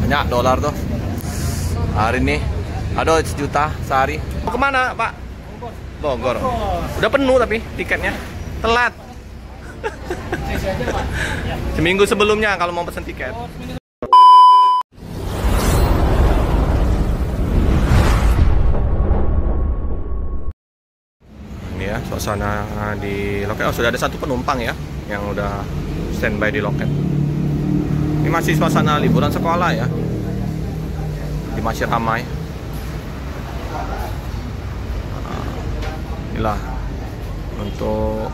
Banyak dolar tuh hari ini. Aduh, 1 juta sehari. Mau kemana Pak? Bogor. Udah penuh tapi tiketnya. Telat. Seminggu sebelumnya kalau mau pesen tiket. Ini ya suasana di loket. Oh, sudah ada 1 penumpang ya yang udah standby di loket. Ini masih suasana liburan sekolah ya. Di masih ramai. Inilah untuk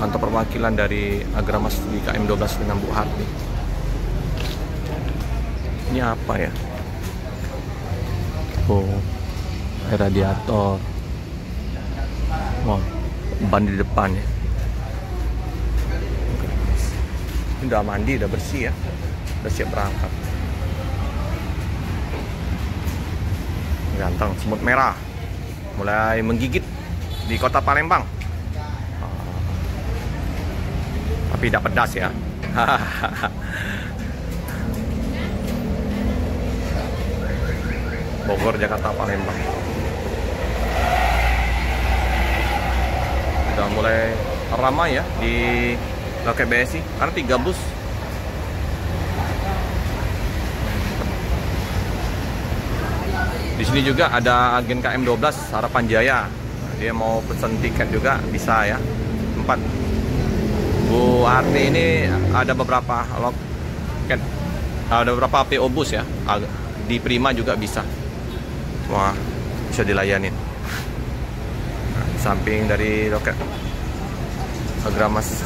kantor perwakilan dari Agramas di KM 12 dengan Bu Harti. Ini apa ya? Oh, radiator. Wow, ban di depan ya. Ini udah mandi, udah bersih ya. Udah siap berangkat. Ganteng, semut merah. Mulai menggigit di kota Palembang. Tapi tidak pedas ya. Bogor, Jakarta, Palembang. Udah mulai ramai ya di loket BSI karena 3 bus. Di sini juga ada agen KM 12 Harapan Jaya. Dia mau pesan tiket juga bisa ya. 4. Bu Harti ini ada beberapa loket, ada beberapa PO bus ya. Di Prima juga bisa. Wah, bisa dilayanin. Nah, di samping dari loket Agramas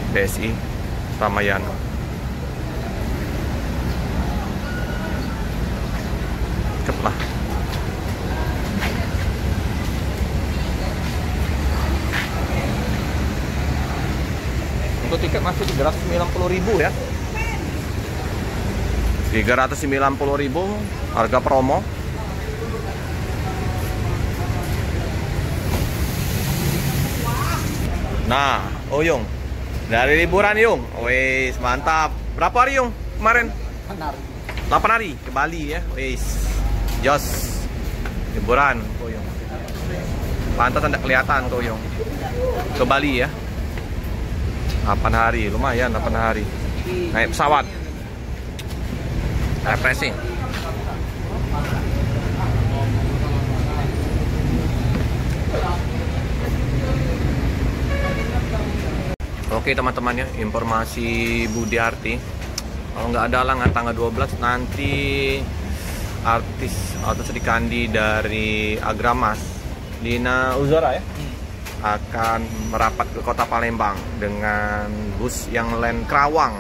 BSI Ramayana. Ceplah. Untuk tiket masih 390.000 ya. 390.000 harga promo. Nah, oh Yung, dari liburan Yung, wis mantap. Berapa hari Yung kemarin? 8 hari ke Bali ya, wis. Jos liburan kok Yung. Pantas anda kelihatan kok Yung. Ke Bali ya. 8 hari, lumayan 8 hari. Naik pesawat. Refreshing. Oke teman-teman ya, informasi Budi Harti. Kalau nggak ada halangan tanggal 12 nanti artis atau Sri Kandi dari Agramas, Lina Uzora ya, akan merapat ke kota Palembang dengan bus yang Land Kerawang.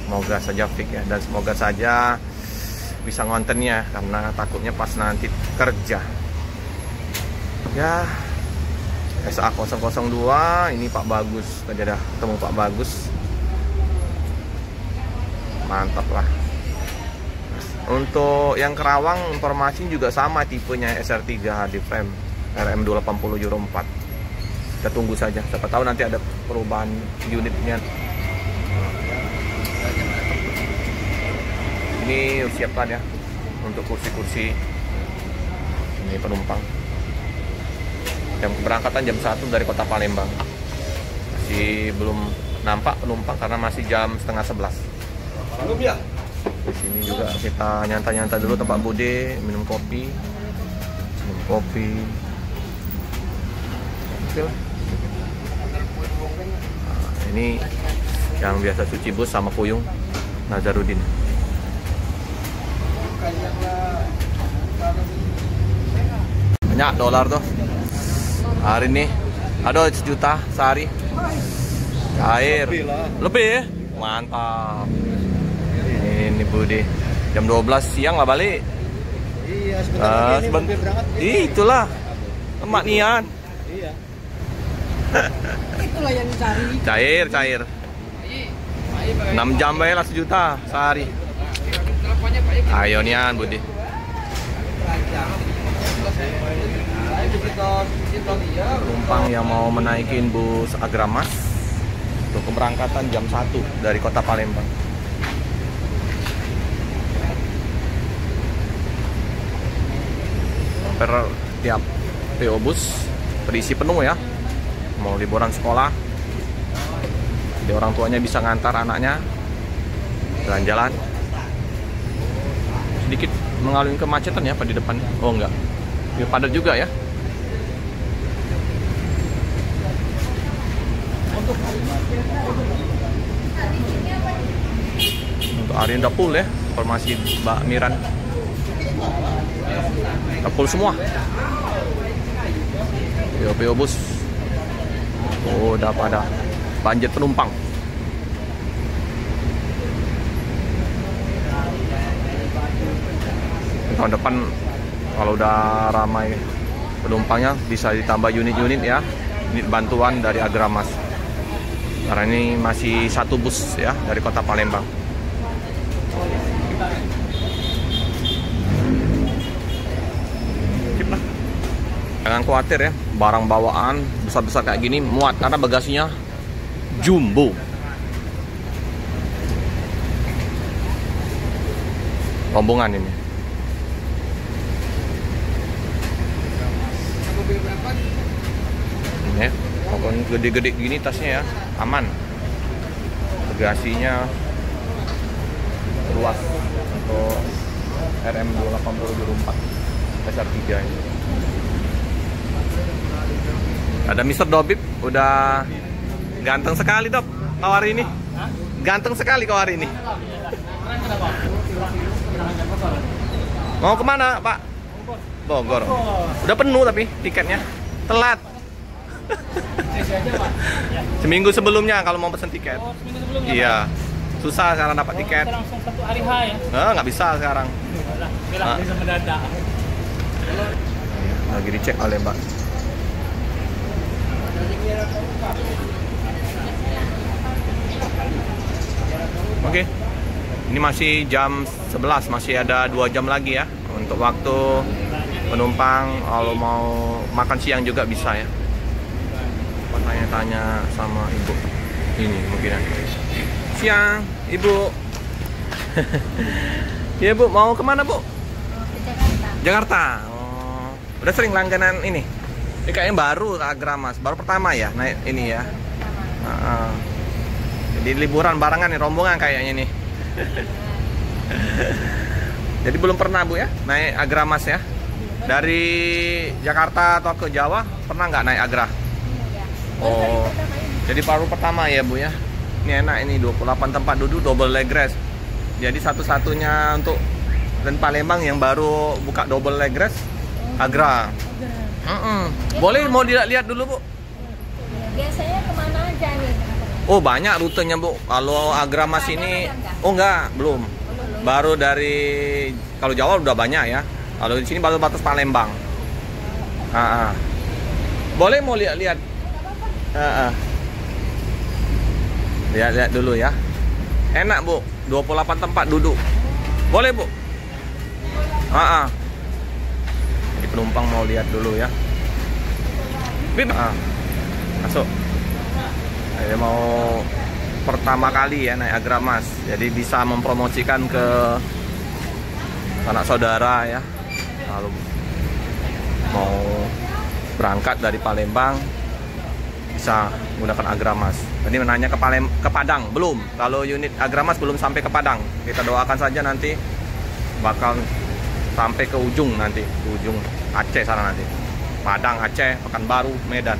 Semoga saja fix ya, dan semoga saja bisa ngontennya karena takutnya pas nanti kerja ya. SA002 ini Pak Bagus, tadi ada ketemu Pak Bagus, mantap lah. Untuk yang Kerawang informasi juga sama, tipenya SR3 HD frame RM280 Euro 4. Kita tunggu saja, siapa tahu nanti ada perubahan unitnya. Ini siapkan ya untuk kursi-kursi ini penumpang. Jam keberangkatan jam 1 dari kota Palembang. Masih belum nampak penumpang karena masih jam setengah 11. Belum ya? Di sini juga kita nyantai-nyantai dulu tempat Bude, minum kopi. Oke lah. Nah, ini yang biasa cuci bus sama Puyung, Nazarudin. Banyak dolar tuh hari ini. Aduh, 1 juta sehari. Cair. Lebih ya? Mantap. Ini Budi. Jam 12 siang lah balik. Iya, sebentar lagi ini berangkat. Itulah. Lemak nian. Iya. Itulah yang dicari. Cair. 6 jam bayar lah 1 juta sehari. Ayo nian Budi. Penumpang yang mau menaikin bus Agramas untuk keberangkatan jam 1 dari kota Palembang. hampir tiap PO bus terisi penuh ya. Mau liburan sekolah, jadi orang tuanya bisa ngantar anaknya jalan-jalan. Sedikit mengalami kemacetan ya di depan. Oh enggak, ya, padat juga ya. Untuk hari ini udah full ya, informasi Mbak Miran. Udah full semua. PO bus. Oh, udah pada banjir penumpang. Tahun depan kalau udah ramai penumpangnya bisa ditambah unit-unit ya, unit bantuan dari Agramas. Karena ini masih satu bus ya dari kota Palembang. Sip lah. Jangan khawatir ya, barang bawaan besar-besar kayak gini muat karena bagasinya jumbo. Rombongan ini. Ini ya, walaupun gede-gede gini tasnya ya, aman. Bagasinya luas untuk RM280 SR3 ini. Ada Mr. Dobib, udah ganteng sekali Dob kau hari ini. Ganteng sekali kau hari ini. Mau kemana Pak? Bogor. Udah penuh tapi tiketnya. Telat. Seminggu sebelumnya kalau mau pesen tiket. Iya. Susah sekarang dapat tiket. Langsung satu hari H ya? Nggak bisa sekarang. Bisa mendadak. Lagi dicek oleh Mbak. Oke. Ini masih jam 11, masih ada 2 jam lagi ya untuk waktu penumpang kalau mau makan siang juga bisa ya. Tanya-tanya sama ibu ini mungkin. Siang, Ibu. Ya Bu, mau kemana Bu? Ke Jakarta. Jakarta. Oh, udah sering langganan ini. Ini kayaknya baru Agramas, baru pertama ya naik ini ya. Jadi liburan barengan nih, rombongan kayaknya nih. Jadi belum pernah Bu ya naik Agramas ya? Dari Jakarta atau ke Jawa pernah nggak naik Agra? Oh, jadi baru pertama ya Bu ya. Ini enak ini, 28 tempat duduk, double leg rest. Jadi satu-satunya untuk dan Palembang yang baru buka double leg rest Agra. Boleh mau dilihat dulu Bu? Biasanya kemana aja nih? Oh banyak rutenya Bu. Kalau Agramas ini, oh enggak, belum. Baru dari kalau Jawa udah banyak ya. Kalau di sini baru batas Palembang. Boleh mau lihat-lihat? Lihat-lihat dulu ya. Enak Bu, 28 tempat duduk. Boleh Bu? Jadi penumpang mau lihat dulu ya. Masuk. Saya mau pertama kali ya naik Agramas. Jadi bisa mempromosikan ke anak saudara ya. Lalu mau berangkat dari Palembang bisa menggunakan Agramas. Tadi menanya ke Padang, belum. Kalau unit Agramas belum sampai ke Padang. Kita doakan saja nanti bakal sampai ke ujung nanti, ujung Aceh sana nanti. Padang, Aceh, Pekanbaru, Medan.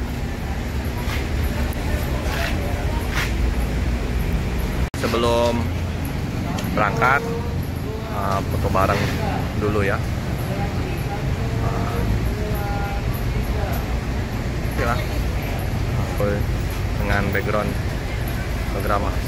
Sebelum berangkat foto bareng dulu ya. Oke lah. Dengan background Agramas.